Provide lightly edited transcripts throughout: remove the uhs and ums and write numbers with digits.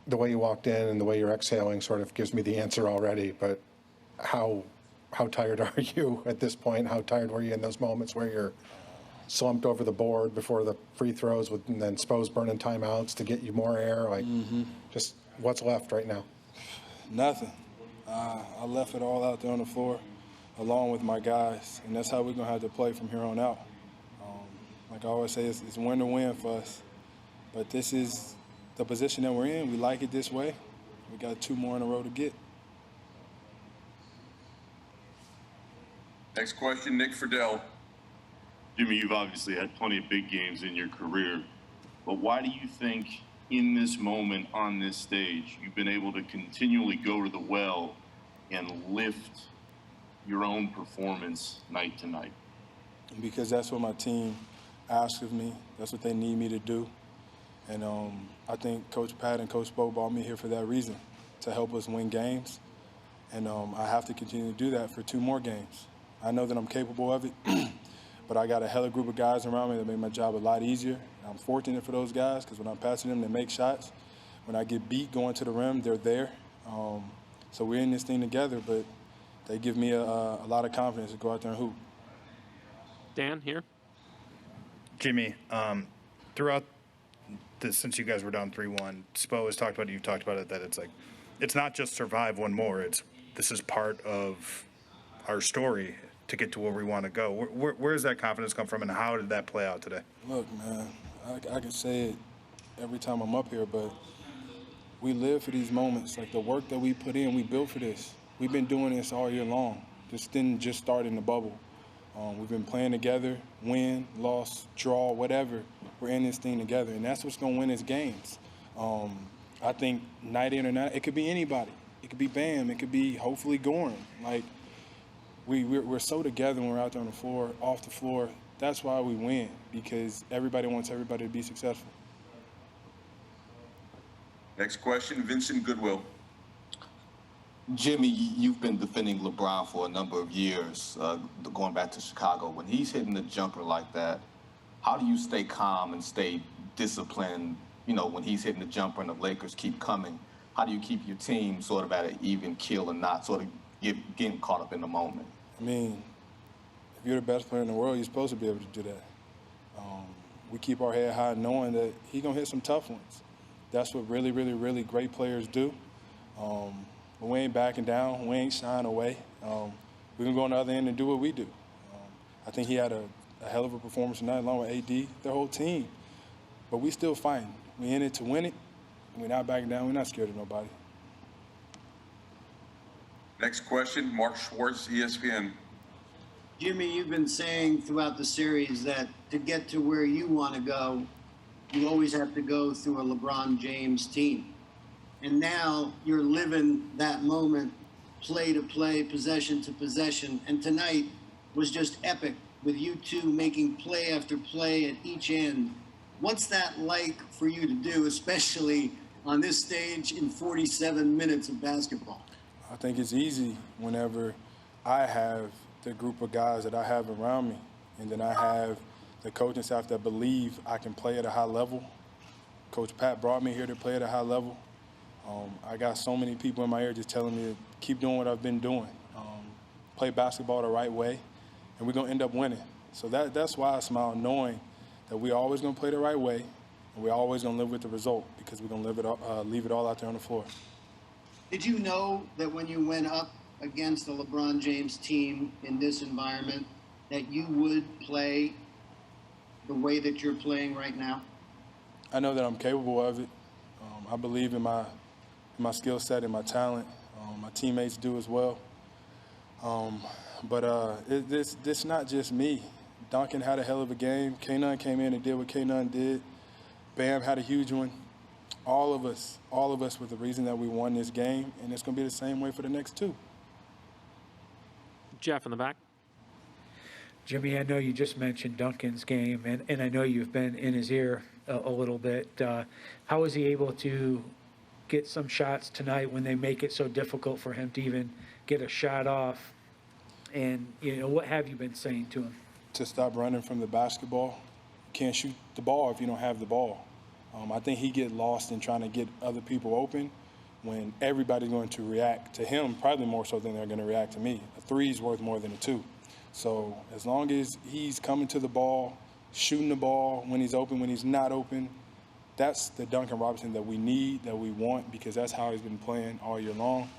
the way you walked in and the way you're exhaling sort of gives me the answer already, but how tired are you at this point? How tired were you in those moments where you're slumped over the board before the free throws and then Spo's burning timeouts to get you more air? Like, just what's left right now? Nothing. I left it all out there on the floor along with my guys, and that's how we're going to have to play from here on out. Like I always say, it's win to win for us. But this is the position that we're in. We like it this way. We got 2 more in a row to get. Next question, Nick Friedel. Jimmy, you've obviously had plenty of big games in your career, but why do you think in this moment on this stage you've been able to continually go to the well and lift your own performance night to night? Because that's what my team asks of me. That's what they need me to do. And I think Coach Pat and Coach Spo brought me here for that reason, to help us win games. And I have to continue to do that for 2 more games. I know that I'm capable of it, but I got a hella group of guys around me that make my job a lot easier. And I'm fortunate for those guys because when I'm passing them, they make shots. When I get beat going to the rim, they're there. So we're in this thing together, but they give me a lot of confidence to go out there and hoop. Dan, here. Jimmy, throughout this, since you guys were down 3-1, Spo has talked about it, you've talked about it, that it's like, it's not just survive one more, this is part of our story to get to where we want to go. Where does that confidence come from, and how did that play out today? Look, man, I can say it every time I'm up here, but we live for these moments. Like the work that we put in, we built for this. We've been doing this all year long. This didn't just start in the bubble. We've been playing together, win, loss, draw, whatever. We're in this thing together, and that's what's going to win us games. I think night in or night, it could be anybody. It could be Bam. It could be hopefully Goran. Like, we're so together when we're out there on the floor, off the floor. That's why we win, because everybody wants everybody to be successful. Next question, Vincent Goodwill. Jimmy, you've been defending LeBron for a number of years, going back to Chicago. When he's hitting the jumper like that, how do you stay calm and stay disciplined, when he's hitting the jumper and the Lakers keep coming? How do you keep your team sort of at an even keel and not sort of getting caught up in the moment? I mean, if you're the best player in the world, you're supposed to be able to do that. We keep our head high knowing that he's going to hit some tough ones. That's what really, really, really great players do. But we ain't backing down. We ain't shying away. We're going to go on the other end and do what we do. I think he had a hell of a performance tonight along with AD, their whole team. But we still fighting. We in it to win it. We're not backing down. We're not scared of nobody. Next question, Mark Schwartz, ESPN. Jimmy, you've been saying throughout the series that to get to where you want to go, you always have to go through a LeBron James team. And now you're living that moment, play to play, possession to possession. And tonight was just epic with you two making play after play at each end. What's that like for you to do, especially on this stage in 47 minutes of basketball? I think it's easy whenever I have the group of guys that I have around me, and then I have the coaching staff that believe I can play at a high level. Coach Pat brought me here to play at a high level. I got so many people in my ear just telling me to keep doing what I've been doing, play basketball the right way, and we're going to end up winning. So that's why I smile, knowing that we're always going to play the right way, and we're always going to live with the result, because we're going to leave it all out there on the floor. Did you know that when you went up against the LeBron James team in this environment that you would play the way that you're playing right now? I know that I'm capable of it. I believe in my skill set and my talent. My teammates do as well. But it's not just me. Duncan had a hell of a game. K-Nun came in and did what K-Nun did. Bam had a huge one. All of us were the reason that we won this game, and it's going to be the same way for the next 2. Jeff in the back. Jimmy, I know you just mentioned Duncan's game, and I know you've been in his ear a little bit. How was he able to get some shots tonight when they make it so difficult for him to even get a shot off? And, what have you been saying to him? To stop running from the basketball. You can't shoot the ball if you don't have the ball. I think he get lost in trying to get other people open when everybody's going to react to him, probably more so than they're going to react to me. A 3 is worth more than a 2. So as long as he's coming to the ball, shooting the ball when he's open, when he's not open, that's the Duncan Robinson that we need, that we want, because that's how he's been playing all year long.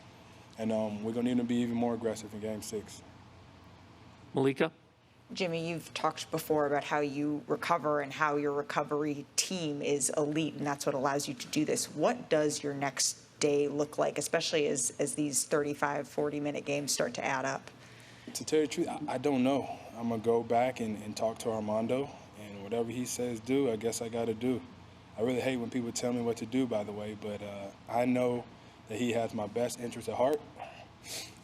And we're going to need him to be even more aggressive in Game 6. Malika? Jimmy, you've talked before about how you recover and how your recovery team is elite, and that's what allows you to do this. What does your next day look like, especially as these 35, 40-minute games start to add up? To tell you the truth, I don't know. I'm going to go back and talk to Armando, and whatever he says do, I guess I got to do. I really hate when people tell me what to do, by the way, but I know that he has my best interest at heart,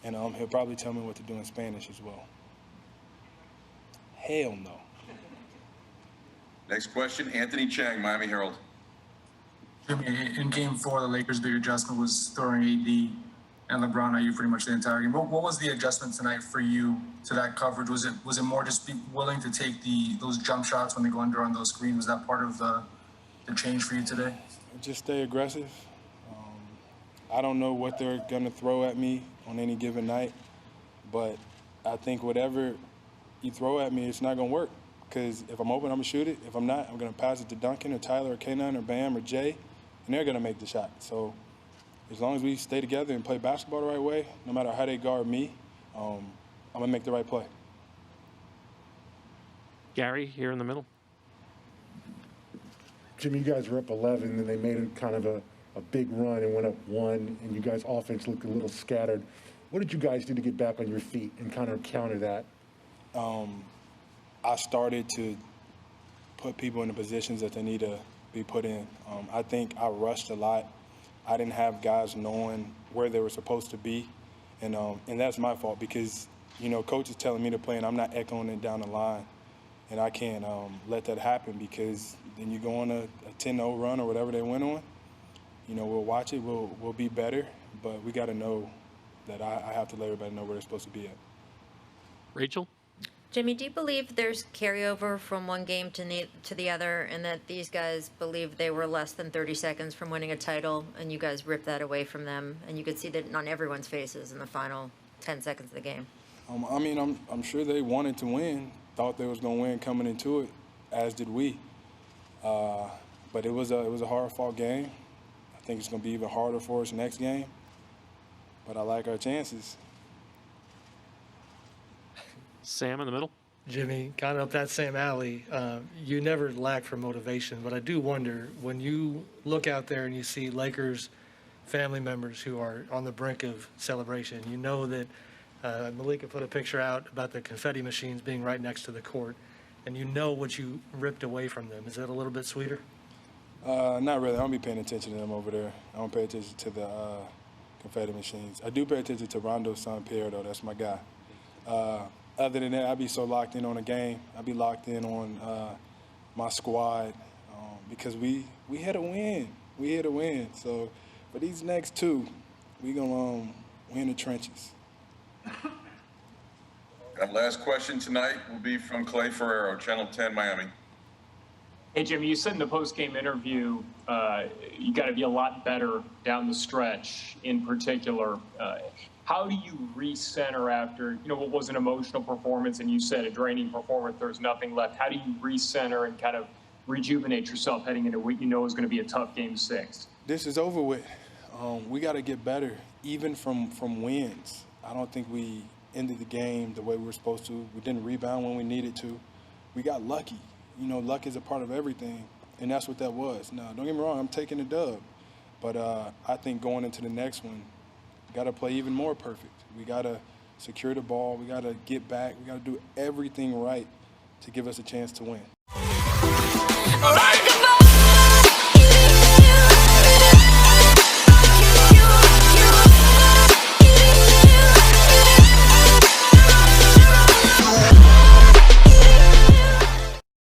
and he'll probably tell me what to do in Spanish as well. Hell no. Next question, Anthony Chang, Miami Herald. Jimmy, in Game 4, the Lakers' big adjustment was throwing AD and LeBron at you pretty much the entire game. What was the adjustment tonight for you to that coverage? Was it more just be willing to take those jump shots when they go under on those screens? Was that part of the change for you today? Just stay aggressive. I don't know what they're going to throw at me on any given night, but I think whatever you throw at me, it's not going to work. Because if I'm open, I'm going to shoot it. If I'm not, I'm going to pass it to Duncan or Tyler or K9 or Bam or Jay, and they're going to make the shot. So as long as we stay together and play basketball the right way, no matter how they guard me, I'm going to make the right play. Gary, here in the middle. Jimmy, you guys were up 11, and they made it kind of a big run and went up 1, and you guys' offense looked a little scattered. What did you guys do to get back on your feet and kind of counter that? I started to put people in the positions that they need to be put in. I think I rushed a lot. I didn't have guys knowing where they were supposed to be, and that's my fault because, coach is telling me to play and I'm not echoing it down the line, and I can't let that happen because then you go on a 10-0 run or whatever they went on. We'll watch it, we'll be better, but we got to know that I have to let everybody know where they're supposed to be at. Rachel? Jimmy, do you believe there's carryover from one game to the other, and that these guys believe they were less than 30 seconds from winning a title, and you guys ripped that away from them, and you could see that on everyone's faces in the final 10 seconds of the game? I'm sure they wanted to win, thought they was going to win coming into it, as did we. But it was a hard-fought game. I think it's going to be even harder for us next game, but I like our chances. Sam in the middle. Jimmy, kind of up that same alley, you never lack for motivation, but I do wonder, when you look out there and you see Lakers family members who are on the brink of celebration, you know that Malika put a picture out about the confetti machines being right next to the court, and you know what you ripped away from them. Is that a little bit sweeter? Not really. I don't be paying attention to them over there. I don't pay attention to the confetti machines. I do pay attention to Rondo's son, Pierre, though. That's my guy. Other than that, I'd be so locked in on a game. I'd be locked in on my squad because we had a win. We had a win. So for these next 2, we going to win in the trenches. Our last question tonight will be from Clay Ferrero, Channel 10, Miami. Hey, Jimmy, you said in the post-game interview you got to be a lot better down the stretch in particular. How do you recenter after, what was an emotional performance and you said a draining performance, there's nothing left? How do you recenter and kind of rejuvenate yourself heading into what you know is going to be a tough Game 6? This is over with. We got to get better, even from wins. I don't think we ended the game the way we were supposed to. We didn't rebound when we needed to. We got lucky. Luck is a part of everything, and that's what that was. Now, don't get me wrong, I'm taking the dub, but I think going into the next one, got to play even more perfect. We got to secure the ball. We got to get back. We got to do everything right to give us a chance to win. All right.